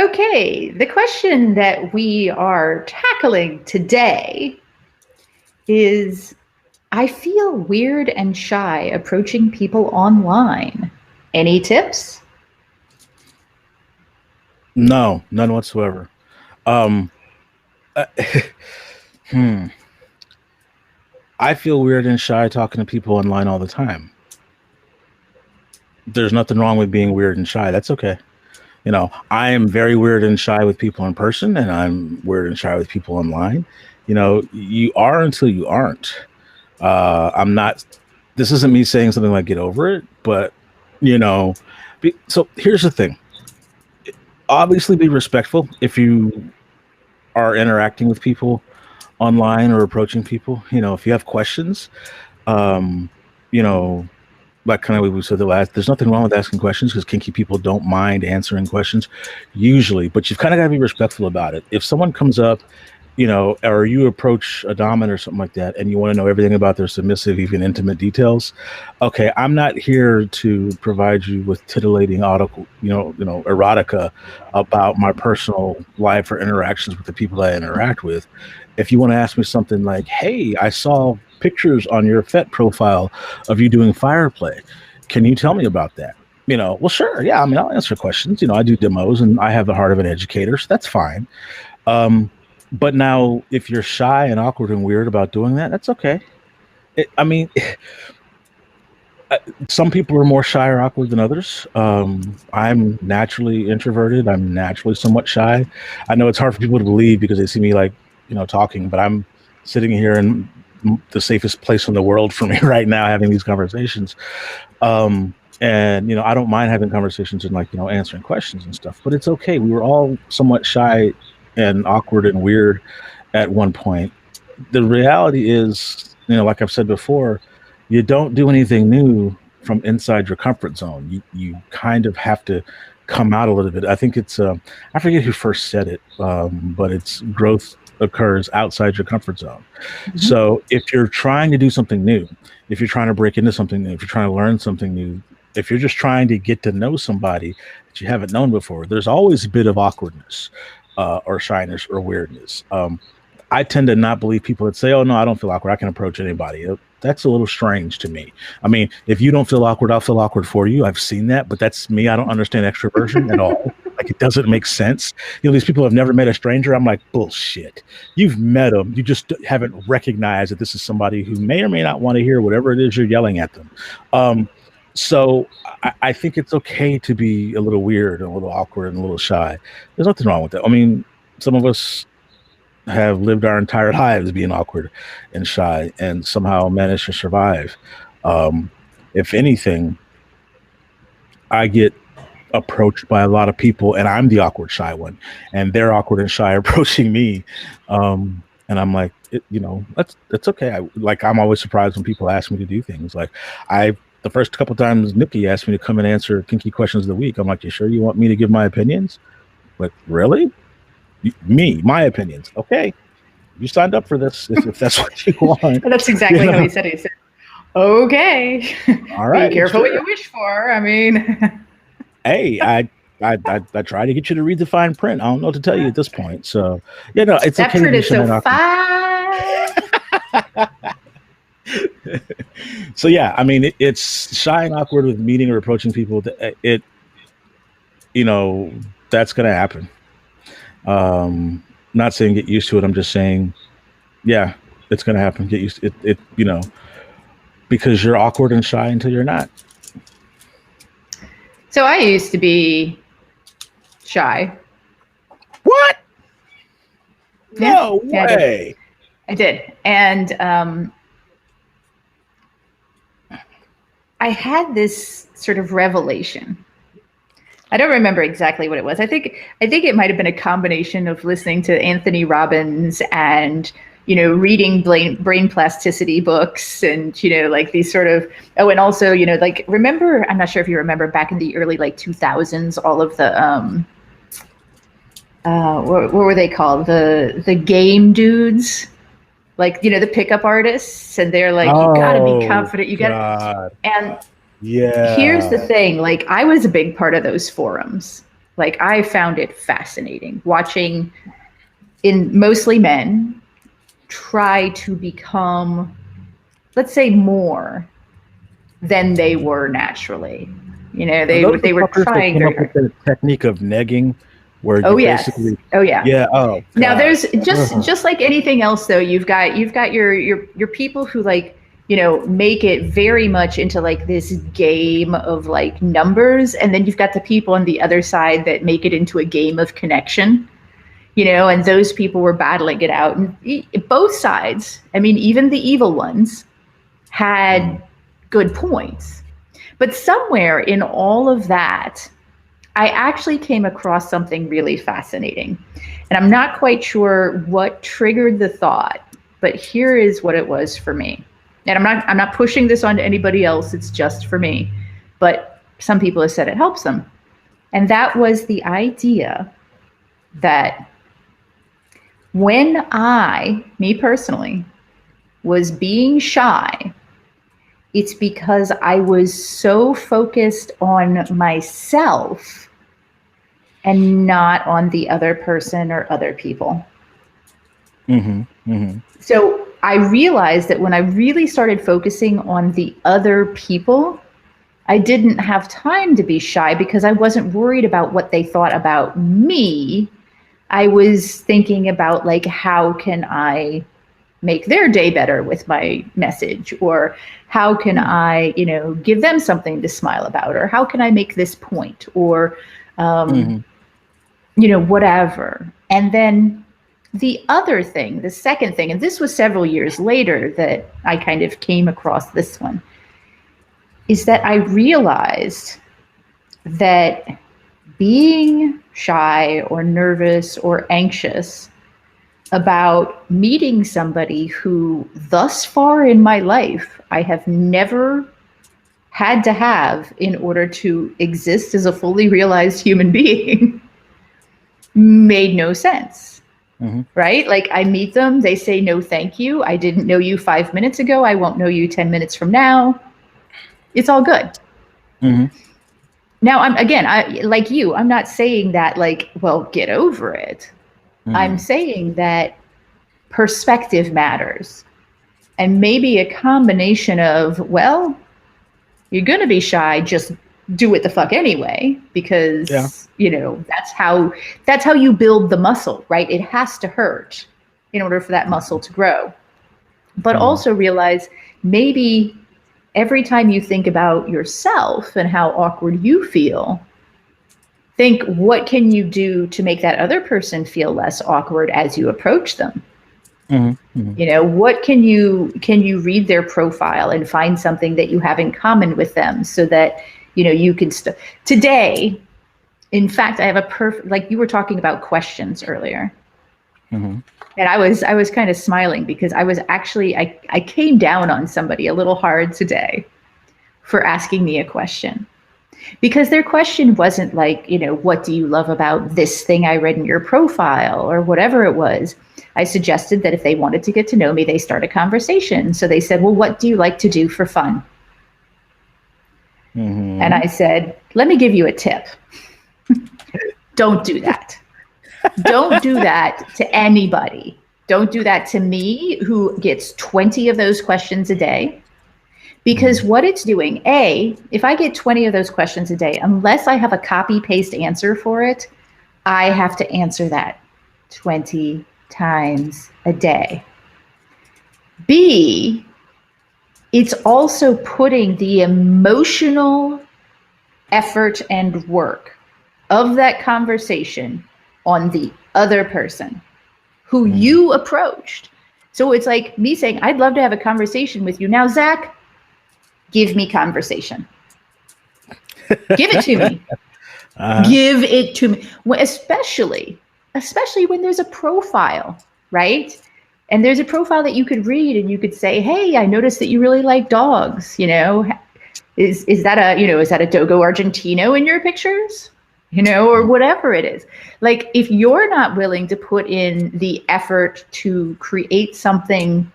Okay, the question that we are tackling today is I feel weird and shy approaching people online. Any tips? No, none whatsoever. Um, uh, hmm. I feel weird and shy talking to people online all the time. There's nothing wrong with being weird and shy. That's okay. I am very weird and shy with people in person, and I'm weird and shy with people online. You are until you aren't. I'm not. This isn't me saying something like get over it, but you know. So here's the thing. Obviously, be respectful if you are interacting with people online or approaching people. If you have questions, um, you know, like kind of what we said the last, there's nothing wrong with asking questions because kinky people don't mind answering questions usually, but you've kind of got to be respectful about it. If someone comes up, or you approach a dominant or something like that, and you want to know everything about their submissive, even intimate details, okay, I'm not here to provide you with titillating article, erotica about my personal life or interactions with the people I interact with. If you want to ask me something like, "Hey, I saw pictures on your FET profile of you doing fire play. Can you tell me about that?" Well, sure, yeah. I mean, I'll answer questions. I do demos, and I have the heart of an educator, so that's fine. But now, if you're shy and awkward and weird about doing that, that's okay. I mean, some people are more shy or awkward than others. I'm naturally introverted. I'm naturally somewhat shy. I know it's hard for people to believe because they see me like, talking, but I'm sitting here in the safest place in the world for me right now, having these conversations. And I don't mind having conversations and like, answering questions and stuff, but it's okay. We were all somewhat shy and awkward and weird at one point. The reality is, like I've said before, you don't do anything new from inside your comfort zone. You kind of have to come out a little bit. I think it's I forget who first said it, but it's growth occurs outside your comfort zone. Mm-hmm. So if you're trying to do something new, if you're trying to break into something new, if you're trying to learn something new, if you're just trying to get to know somebody that you haven't known before, there's always a bit of awkwardness or shyness or weirdness. I tend to not believe people that say, "Oh no, I don't feel awkward. I can approach anybody." That's a little strange to me. I mean, if you don't feel awkward, I'll feel awkward for you. I've seen that, but that's me. I don't understand extroversion at all. Like, it doesn't make sense. These people have never met a stranger. I'm like, bullshit. You've met them. You just haven't recognized that this is somebody who may or may not want to hear whatever it is you're yelling at them. So I think it's okay to be a little weird and a little awkward and a little shy. There's nothing wrong with that. I mean, some of us have lived our entire lives being awkward and shy and somehow managed to survive. If anything, I get approached by a lot of people and I'm the awkward shy one, and they're awkward and shy approaching me. And I'm like, that's okay. I'm always surprised when people ask me to do things. Like, the first couple times Nikki asked me to come and answer kinky questions of the week, I'm like, "You sure you want me to give my opinions?" Like, really? My opinions. Okay, you signed up for this if that's what you want. That's exactly how he said it. He said, "Okay, all right, be careful what you wish for." I mean, hey, I try to get you to read the fine print. I don't know what to tell you at this point. So, it's that okay. print is so fine. So yeah, I mean, it's shy and awkward with meeting or approaching people. That's gonna happen. Not saying get used to it. I'm just saying, yeah, it's gonna happen. Get used to it. Because you're awkward and shy until you're not. So I used to be shy. What? No way. I did. And I had this sort of revelation. I don't remember exactly what it was. I think it might have been a combination of listening to Anthony Robbins and, reading brain plasticity books and, like these sort of, and also, remember, I'm not sure if you remember back in the early 2000s, all of the, what were they called? The game dudes, the pickup artists, and they're like, you gotta be confident. You gotta, and yeah. Here's the thing, I was a big part of those forums. Like, I found it fascinating watching in mostly men try to become, let's say, more than they were naturally. You know, Are those the they were fuckers that trying came very up with hard. the technique of negging, where Oh you yes. basically, Oh yeah. yeah, oh Now god, there's just like anything else though, you've got your people who, like, you know, make it very much into like this game of like numbers, and then you've got the people on the other side that make it into a game of connection. You know, and those people were battling it out, and both sides, I mean, even the evil ones had good points. But somewhere in all of that, I actually came across something really fascinating. And I'm not quite sure what triggered the thought, but here is what it was for me. And I'm not pushing this onto anybody else, it's just for me. But some people have said it helps them. And that was the idea that when me personally, was being shy, it's because I was so focused on myself and not on the other person or other people. So I realized that when I really started focusing on the other people, I didn't have time to be shy because I wasn't worried about what they thought about me. I was thinking about, like, how can I make their day better with my message, or how can I, you know, give them something to smile about, or how can I make this point, or you know, whatever. And then the other thing, the second thing, and this was several years later that I kind of came across this one, is that I realized that being shy or nervous or anxious about meeting somebody who thus far in my life I have never had to have in order to exist as a fully realized human being made no sense. Right? Like, I meet them, they say no thank you. I didn't know you 5 minutes ago. I won't know you 10 minutes from now. It's all good. Now, I like you, I'm not saying that, like, well, get over it. I'm saying that perspective matters. And maybe a combination of, well, you're going to be shy, just do it the fuck anyway, because, you know, that's how you build the muscle, right? It has to hurt in order for that muscle to grow. But also realize, maybe every time you think about yourself and how awkward you feel, think, what can you do to make that other person feel less awkward as you approach them? You know, what can you read their profile and find something that you have in common with them, so that, you know, you can today, in fact, I have a perfect, like, you were talking about questions earlier. And I was kind of smiling because I was actually, I came down on somebody a little hard today for asking me a question. Because their question wasn't like, you know, what do you love about this thing I read in your profile, or whatever it was. I suggested that if they wanted to get to know me, they start a conversation. So they said, well, what do you like to do for fun? And I said, let me give you a tip. Don't do that. Don't do that to anybody. Don't do that to me, who gets 20 of those questions a day. Because what it's doing, if I get 20 of those questions a day, unless I have a copy paste answer for it, I have to answer that 20 times a day. B, it's also putting the emotional effort and work of that conversation on the other person who you approached. So it's like me saying, I'd love to have a conversation with you. Now, Zach, give me conversation. Give it to me. Give it to me. Well, especially when there's a profile, right? And there's a profile that you could read and you could say, hey, I noticed that you really like dogs. You know, is that a Dogo Argentino in your pictures? You know, or whatever it is. Like, if you're not willing to put in the effort to create something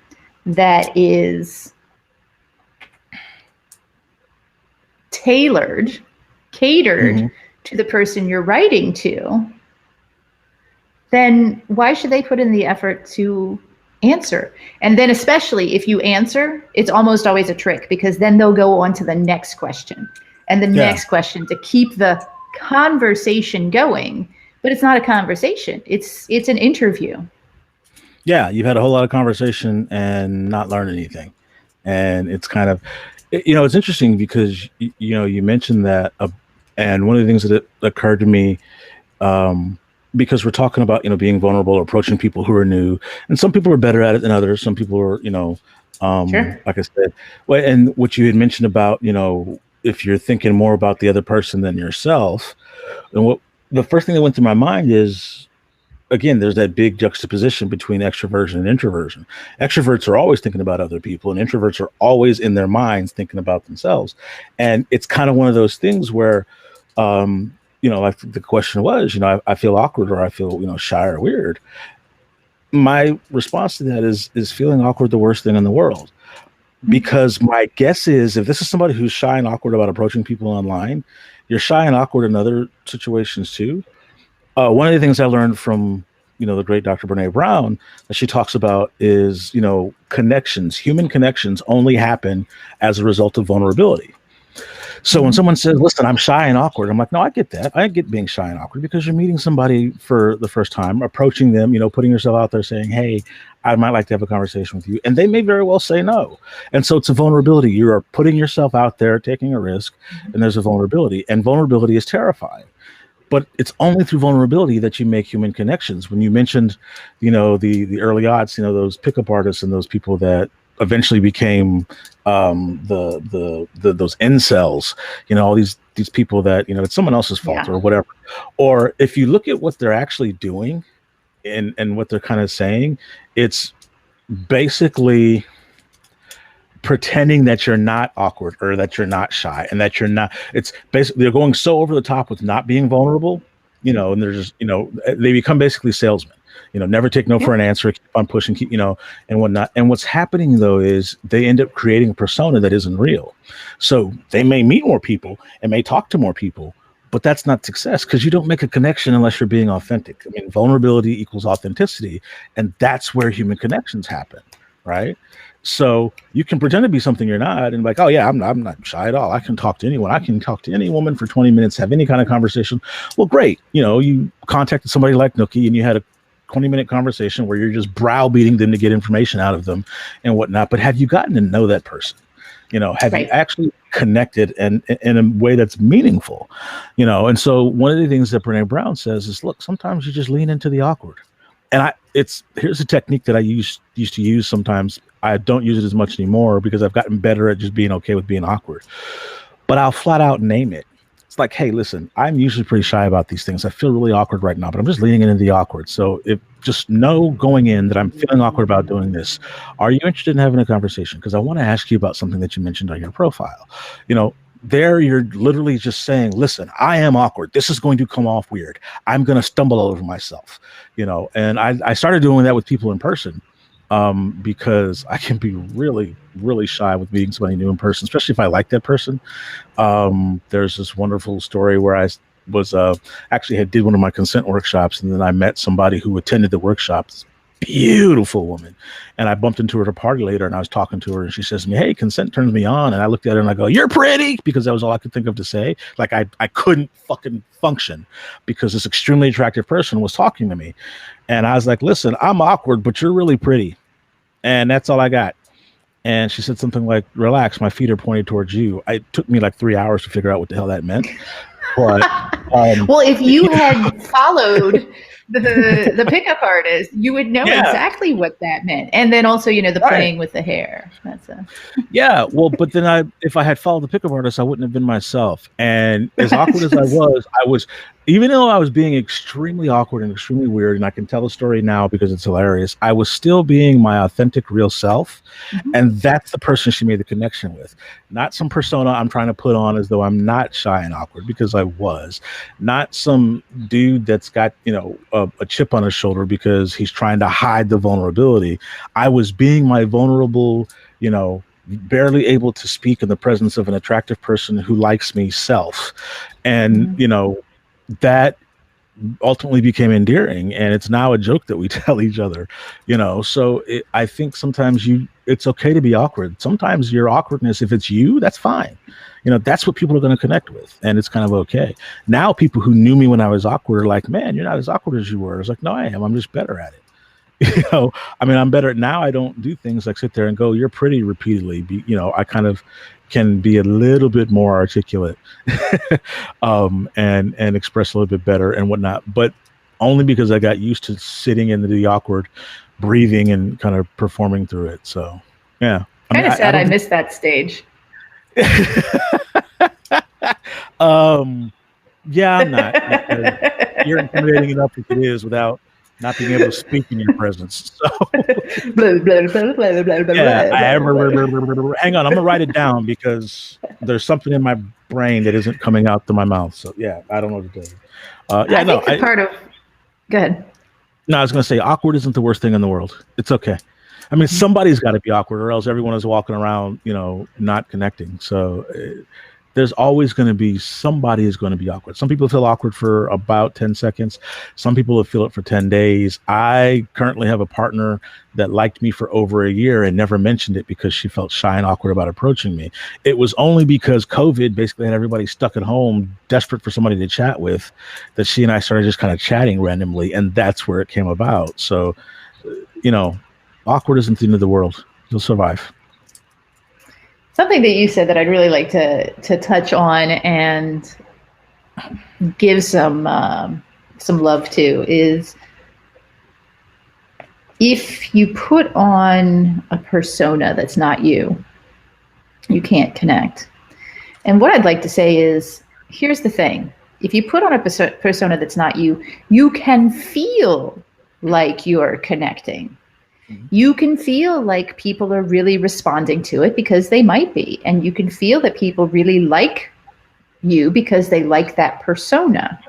that is catered to the person you're writing to, then why should they put in the effort to answer? And then especially if you answer, it's almost always a trick, because then they'll go on to the next question and the next question to keep the conversation going. But it's not a conversation. It's an interview. Yeah, you've had a whole lot of conversation and not learned anything. And it's kind of, it's interesting because, you mentioned that, and one of the things that occurred to me, because we're talking about, being vulnerable, approaching people who are new, and some people are better at it than others. Some people are, Sure. like I said, well, and what you had mentioned about, if you're thinking more about the other person than yourself, and what the first thing that went through my mind is, again, there's that big juxtaposition between extroversion and introversion. Extroverts are always thinking about other people, and introverts are always in their minds thinking about themselves. And it's kind of one of those things where, like the question was, I feel awkward, or I feel, shy or weird. My response to that is feeling awkward the worst thing in the world. Because my guess is, if this is somebody who's shy and awkward about approaching people online, you're shy and awkward in other situations too. One of the things I learned from, the great Dr. Brene Brown, that she talks about is, connections. Human connections only happen as a result of vulnerability. So when someone says, listen, I'm shy and awkward, I'm like, no, I get that. I get being shy and awkward, because you're meeting somebody for the first time, approaching them, putting yourself out there saying, hey, I might like to have a conversation with you. And they may very well say no. And so it's a vulnerability. You are putting yourself out there, taking a risk, and there's a vulnerability. And vulnerability is terrifying. But it's only through vulnerability that you make human connections. When you mentioned, the early odds, those pickup artists and those people that eventually became those incels, all these people that, it's someone else's fault or whatever. Or if you look at what they're actually doing and what they're kind of saying, it's basically pretending that you're not awkward, or that you're not shy, and that you're not. It's basically, they're going so over the top with not being vulnerable, and they're just, they become basically salesmen. Never take no for an answer, keep on pushing, keep, and whatnot. And what's happening though is they end up creating a persona that isn't real. So they may meet more people and may talk to more people, but that's not success, because you don't make a connection unless you're being authentic. I mean, vulnerability equals authenticity, and that's where human connections happen, right? So you can pretend to be something you're not, and like, oh yeah, I'm not shy at all. I can talk to anyone. I can talk to any woman for 20 minutes, have any kind of conversation. Well, great. You contacted somebody like Nookie, and you had a 20-minute conversation where you're just browbeating them to get information out of them and whatnot. But have you gotten to know that person? Have you actually connected and in a way that's meaningful? And so one of the things that Brene Brown says is, look, sometimes you just lean into the awkward. And here's a technique that I used to use sometimes. I don't use it as much anymore because I've gotten better at just being okay with being awkward. But I'll flat out name it. It's like, hey, listen, I'm usually pretty shy about these things. I feel really awkward right now, but I'm just leaning into the awkward. So just know going in that I'm feeling awkward about doing this. Are you interested in having a conversation? Because I want to ask you about something that you mentioned on your profile. There you're literally just saying, listen, I am awkward. This is going to come off weird. I'm going to stumble over myself, and I started doing that with people in person, because I can be really, really shy with meeting somebody new in person, especially if I like that person. There's this wonderful story where I was actually did one of my consent workshops, and then I met somebody who attended the workshops. Beautiful woman, and I bumped into her at a party later, and I was talking to her, and she says to me, hey, consent turns me on. And I looked at her and I go, you're pretty, because that was all I could think of to say. Like I couldn't fucking function because this extremely attractive person was talking to me, and I was like, listen, I'm awkward, but you're really pretty, and that's all I got. And she said something like, relax, my feet are pointed towards you. It took me like 3 hours to figure out what the hell that meant. But well, if you had followed the pickup artist, you would know exactly what that meant. And then also, the playing with the hair. Well, but then if I had followed the pickup artist, I wouldn't have been myself. And as awkward as I was, even though I was being extremely awkward and extremely weird, and I can tell the story now because it's hilarious, I was still being my authentic, real self. Mm-hmm. And that's the person she made the connection with. Not some persona I'm trying to put on as though I'm not shy and awkward, because I was. Not some dude that's got, a chip on his shoulder because he's trying to hide the vulnerability. I was being my vulnerable, barely able to speak in the presence of an attractive person who likes me self. And, that ultimately became endearing, and it's now a joke that we tell each other, so I think sometimes it's okay to be awkward. Sometimes your awkwardness, if it's you, that's fine. That's what people are going to connect with, and it's kind of okay. Now people who knew me when I was awkward are like, man, you're not as awkward as you were. I was like, no, I am. I'm just better at it. I'm better now. I don't do things like sit there and go, you're pretty repeatedly. I kind of can be a little bit more articulate and express a little bit better and whatnot, but only because I got used to sitting into the awkward, breathing and kind of performing through it. So, yeah. Kind of sad I missed that stage. Yeah, I'm not. You're intimidating enough as it is without not being able to speak in your presence. So, hang on, I'm gonna write it down because there's something in my brain that isn't coming out through my mouth. So yeah, I don't know what to do. Go ahead. No, I was gonna say awkward isn't the worst thing in the world. It's okay. I mean, somebody's got to be awkward, or else everyone is walking around, not connecting. So there's always going to be somebody is going to be awkward. Some people feel awkward for about 10 seconds. Some people will feel it for 10 days. I currently have a partner that liked me for over a year and never mentioned it because she felt shy and awkward about approaching me. It was only because COVID basically had everybody stuck at home, desperate for somebody to chat with, that she and I started just kind of chatting randomly. And that's where it came about. So, awkward isn't the end of the world. You'll survive. Something that you said that I'd really like to touch on and give some love to is if you put on a persona that's not you, you can't connect. And what I'd like to say is, here's the thing. If you put on a persona that's not you, you can feel like you're connecting. You can feel like people are really responding to it because they might be. And you can feel that people really like you because they like that persona.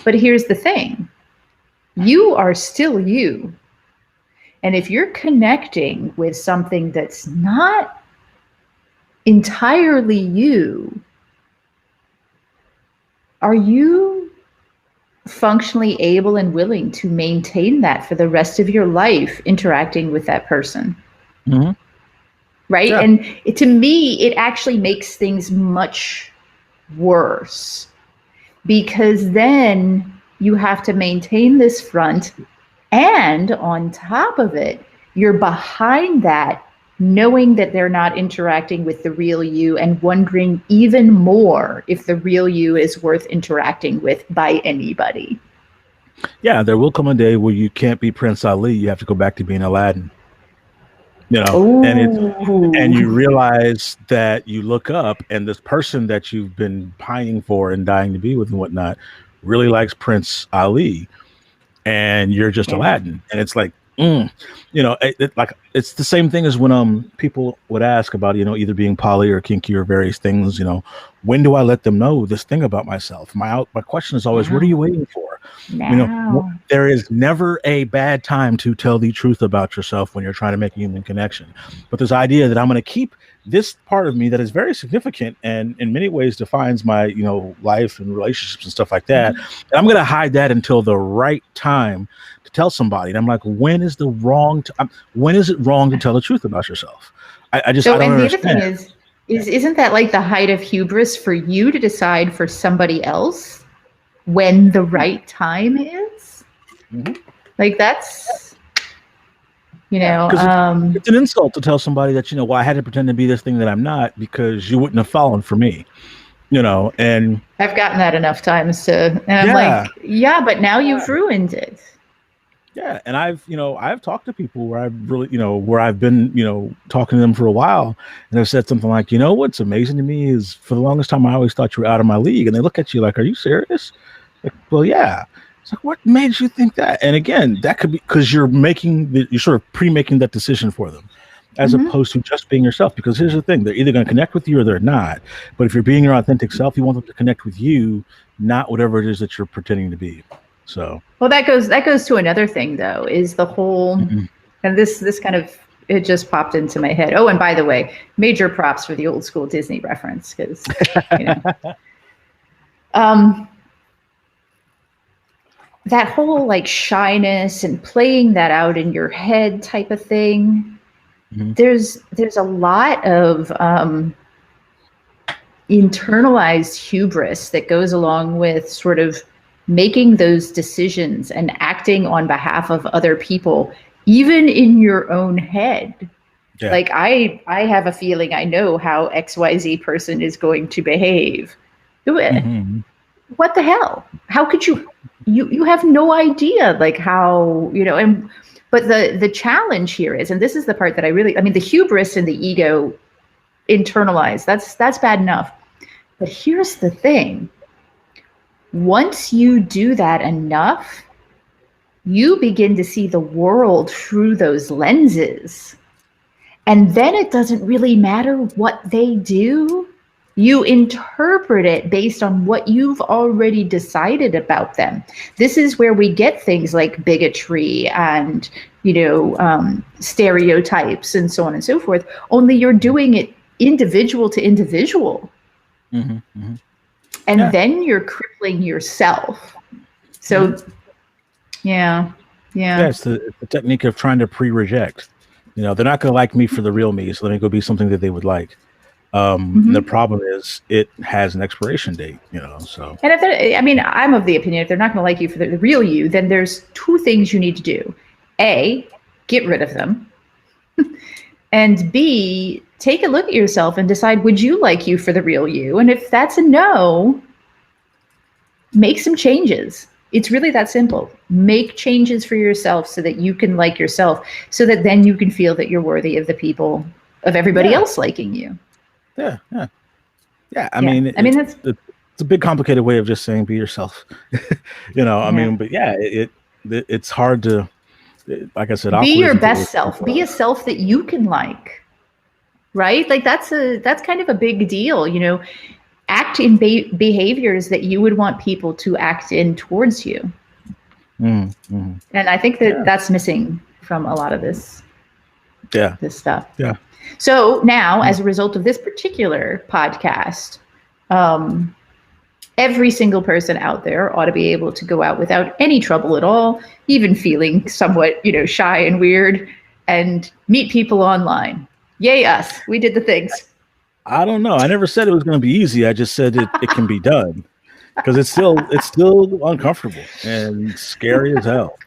But here's the thing. You are still you. And if you're connecting with something that's not entirely you, are you functionally able and willing to maintain that for the rest of your life interacting with that person? Mm-hmm. Right? Yeah. And to me, it actually makes things much worse because then you have to maintain this front, and on top of it, you're behind that knowing that they're not interacting with the real you and wondering even more if the real you is worth interacting with by anybody. Yeah, there will come a day where you can't be Prince Ali. You have to go back to being Aladdin. And you realize that you look up and this person that you've been pining for and dying to be with and whatnot really likes Prince Ali, and you're just Aladdin. And it's like, it's the same thing as when people would ask about either being poly or kinky or various things. When do I let them know this thing about myself? My question is always, what are you waiting for? There is never a bad time to tell the truth about yourself when you're trying to make a human connection. But this idea that I'm going to keep this part of me that is very significant and in many ways defines my life and relationships and stuff like that, and I'm going to hide that until the right time to tell somebody. And I'm like, when is it wrong to tell the truth about yourself? I don't understand. The other thing isn't that like the height of hubris for you to decide for somebody else when the right time is? Mm-hmm. Like that's, it's an insult to tell somebody that, I had to pretend to be this thing that I'm not because you wouldn't have fallen for me, and I've gotten that enough times and I'm like, yeah, but now you've ruined it. Yeah. And I've talked to people where I've really, where I've been, talking to them for a while, and I've said something like, what's amazing to me is for the longest time, I always thought you were out of my league. And they look at you like, are you serious? Like, well, yeah. It's like, what made you think that? And again, that could be because you're sort of pre-making that decision for them, as opposed to just being yourself. Because here's the thing, they're either going to connect with you or they're not. But if you're being your authentic self, you want them to connect with you, not whatever it is that you're pretending to be. So, well, that goes to another thing though, is the whole, and this kind of, it just popped into my head. Oh, and by the way, major props for the old school Disney reference, because that whole like shyness and playing that out in your head type of thing, Mm-hmm. there's a lot of internalized hubris that goes along with sort of making those decisions and acting on behalf of other people, even in your own head. Yeah. Like I have a feeling I know how XYZ person is going to behave. Mm-hmm. What the hell? How could you have no idea like how, and but the challenge here is, and this is the part that I mean, the hubris and the ego internalized, that's bad enough. But here's the thing. Once you do that enough, you begin to see the world through those lenses. And then it doesn't really matter what they do. You interpret it based on what you've already decided about them. This is where we get things like bigotry and, stereotypes and so on and so forth. Only you're doing it individual to individual. Mm-hmm. Mm-hmm. And then you're crippling yourself. So, mm-hmm. yeah. Yeah, it's the technique of trying to pre-reject. They're not going to like me for the real me, so let me go be something that they would like. The problem is it has an expiration date, so. And I'm of the opinion if they're not going to like you for the real you, then there's two things you need to do. A, get rid of them. And B, take a look at yourself and decide, would you like you for the real you? And if that's a no, make some changes. It's really that simple. Make changes for yourself so that you can like yourself, so that then you can feel that you're worthy of the people, of everybody else liking you. Yeah. I mean, it's a big complicated way of just saying be yourself. I mean, but yeah, it's hard to, like I said, be your best self. Be a self that you can like, right? Like that's kind of a big deal, act in behaviors that you would want people to act in towards you. Mm-hmm. And I think that that's missing from a lot of this stuff. Yeah. So now, as a result of this particular podcast, every single person out there ought to be able to go out without any trouble at all, even feeling somewhat, shy and weird, and meet people online. Yay us. We did the things. I don't know. I never said it was going to be easy. I just said it can be done, because it's still uncomfortable and scary as hell.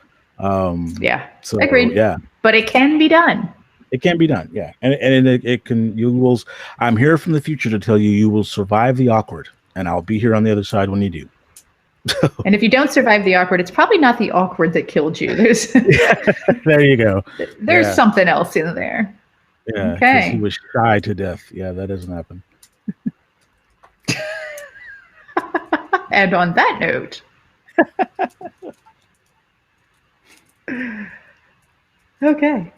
Yeah. So, agreed. Yeah. But it can be done. It can be done. Yeah. And it can, I'm here from the future to tell you will survive the awkward, and I'll be here on the other side when you do. And if you don't survive the awkward, it's probably not the awkward that killed you. There you go. There's something else in there. Yeah. Okay. He was shy to death. Yeah, that doesn't happen. And on that note, okay.